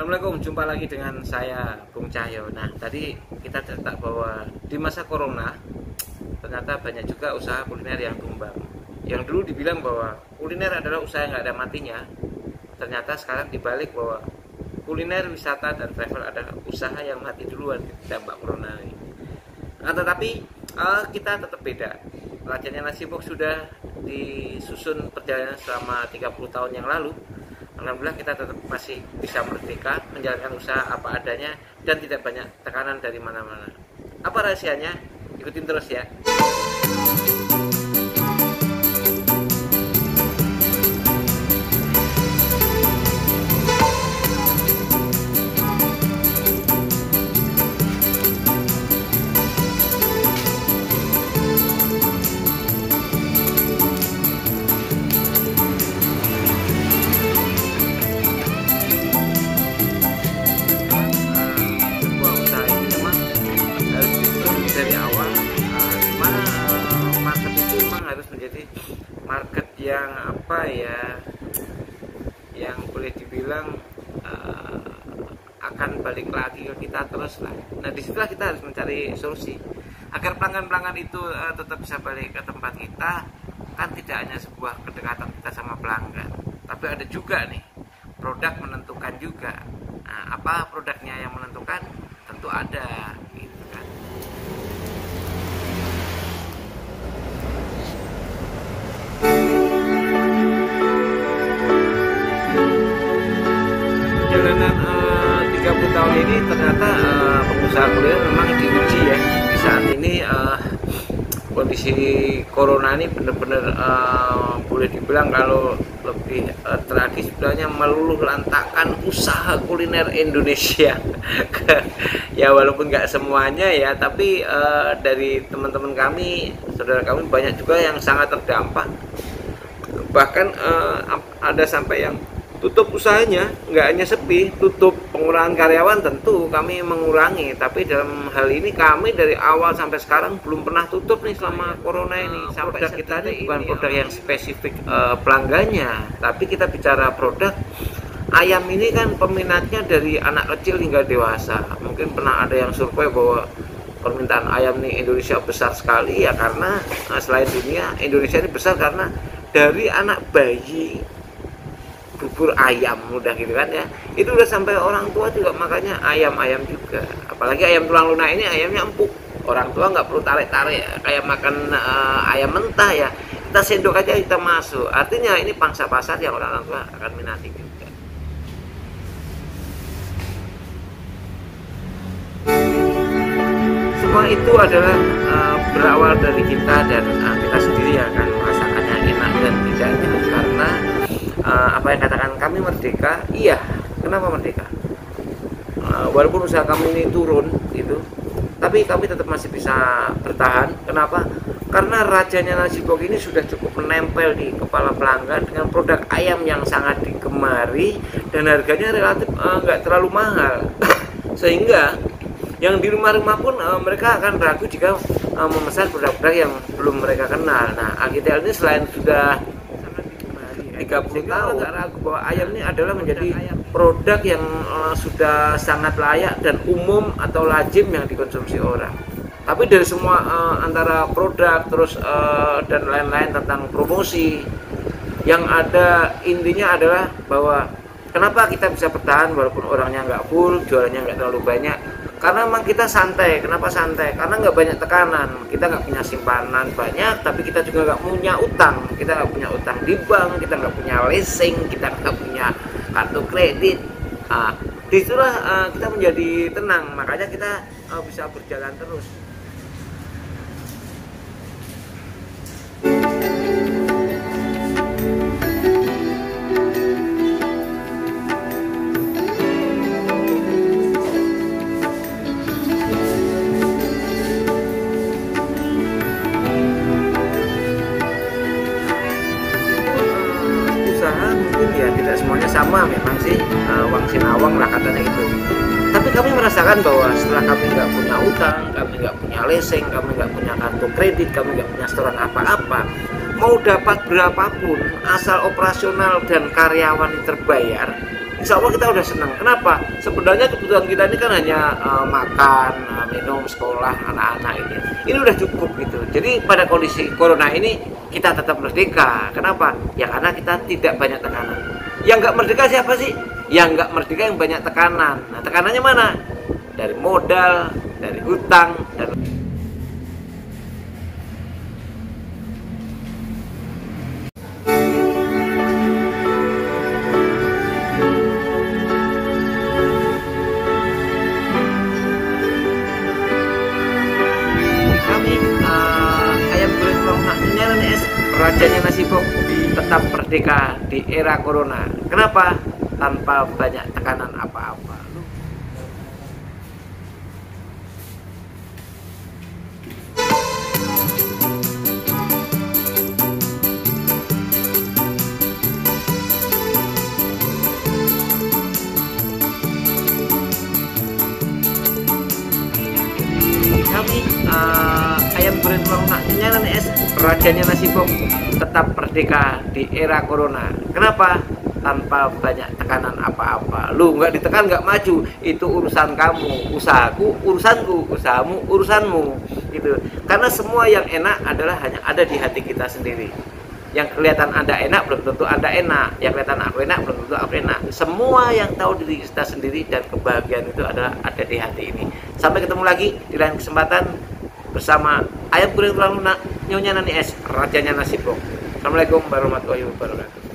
Assalamualaikum, jumpa lagi dengan saya Bung Cahyo. Nah, tadi kita cerita bahwa di masa corona ternyata banyak juga usaha kuliner yang tumbang. Yang dulu dibilang bahwa kuliner adalah usaha yang nggak ada matinya, ternyata sekarang dibalik bahwa kuliner, wisata, dan travel adalah usaha yang mati duluan dampak corona ini. Nah, tetapi kita tetap beda. Rajanya Nasi Box sudah disusun perjalanan selama 30 tahun yang lalu. Alhamdulillah kita tetap masih bisa merdeka menjalankan usaha apa adanya dan tidak banyak tekanan dari mana-mana. Apa rahasianya? Ikutin terus ya. Harus menjadi market yang yang boleh dibilang akan balik lagi ke kita terus lah. Nah, disitulah kita harus mencari solusi agar pelanggan-pelanggan itu tetap bisa balik ke tempat kita. Kan tidak hanya sebuah kedekatan kita sama pelanggan, tapi ada juga nih produk menentukan juga. Nah, apa produknya yang menentukan? Tentu ada gitu kan. Perjalanan 30 tahun ini ternyata pengusaha kuliner memang diuji ya. Di saat ini kondisi corona ini benar-benar boleh dibilang kalau lebih tragis sebenarnya meluluh lantakkan usaha kuliner Indonesia. Ya walaupun nggak semuanya ya, tapi dari teman-teman kami, saudara kami banyak juga yang sangat terdampak. Bahkan ada sampai yang tutup usahanya, nggak hanya sepi, tutup, pengurangan karyawan tentu kami mengurangi, tapi dalam hal ini kami dari awal sampai sekarang belum pernah tutup nih selama corona ini. Sampai produk kita ini bukan produk yang spesifik pelanggannya, tapi kita bicara produk ayam ini kan peminatnya dari anak kecil hingga dewasa. Mungkin pernah ada yang survei bahwa permintaan ayam nih Indonesia besar sekali ya, karena selain dunia, Indonesia ini besar karena dari anak bayi bubur ayam udah gitu kan ya, itu udah sampai orang tua juga makanya ayam-ayam juga. Apalagi ayam tulang lunak ini ayamnya empuk, orang tua nggak perlu tarik-tarik kayak makan ayam mentah ya, kita sendok aja kita masuk. Artinya ini pangsa pasar yang orang tua akan minati juga. Semua itu adalah berawal dari kita, dan kita sendiri akan merasakannya enak dan tidaknya, karena apa yang katakan kami merdeka. Iya, kenapa merdeka? Walaupun usaha kami ini turun gitu, tapi kami tetap masih bisa bertahan. Kenapa? Karena rajanya Nasi Box ini sudah cukup menempel di kepala pelanggan dengan produk ayam yang sangat digemari dan harganya relatif nggak terlalu mahal. Sehingga yang di rumah-rumah pun mereka akan ragu jika memesan produk-produk yang belum mereka kenal. Nah, Agitel ini selain sudah 30 tahun nggak ragu bahwa ayam ini adalah menjadi produk yang sudah sangat layak dan umum atau lazim yang dikonsumsi orang. Tapi dari semua antara produk terus dan lain-lain tentang promosi, yang ada intinya adalah bahwa kenapa kita bisa bertahan walaupun orangnya nggak full, jualannya nggak terlalu banyak. Karena memang kita santai. Kenapa santai? Karena nggak banyak tekanan. Kita nggak punya simpanan banyak, tapi kita juga nggak punya utang. Kita nggak punya utang di bank, kita nggak punya leasing, kita nggak punya kartu kredit. Disitulah kita menjadi tenang. Makanya kita bisa berjalan terus. Ya tidak semuanya sama memang sih, wang sinawang lah katanya itu. Tapi kami merasakan bahwa setelah kami nggak punya utang, kami nggak punya leasing, kami nggak punya kartu kredit, kami nggak punya setoran apa-apa, mau dapat berapapun asal operasional dan karyawan terbayar, insya Allah kita udah senang. Kenapa? Sebenarnya kebutuhan kita ini kan hanya makan, minum, sekolah, anak-anak ini udah cukup gitu. Jadi pada kondisi corona ini kita tetap merdeka. Kenapa? Ya karena kita tidak banyak tekanan. Yang nggak merdeka siapa sih? Yang nggak merdeka yang banyak tekanan. Nah, tekanannya mana? Dari modal, dari hutang, dan kami ayam goreng tulang naknya nenek es rajanya nasi kok tetap merdeka di era corona. Kenapa? Tanpa banyak tekanan apa-apa. Kami ayam goreng tulang naknya nenek es rajanya nasi kok tetap merdeka di era corona. Kenapa? Tanpa banyak tekanan apa-apa. Lu nggak ditekan nggak maju, itu urusan kamu, usahaku urusanku, usahamu urusanmu, gitu. Karena semua yang enak adalah hanya ada di hati kita sendiri. Yang kelihatan Anda enak belum tentu Anda enak, yang kelihatan aku enak belum tentu aku enak. Semua yang tahu diri kita sendiri dan kebahagiaan itu adalah ada di hati ini. Sampai ketemu lagi di lain kesempatan bersama ayam goreng tulang lunak Nyonya Nani Es, rajanya nasi bok. Assalamualaikum warahmatullahi wabarakatuh.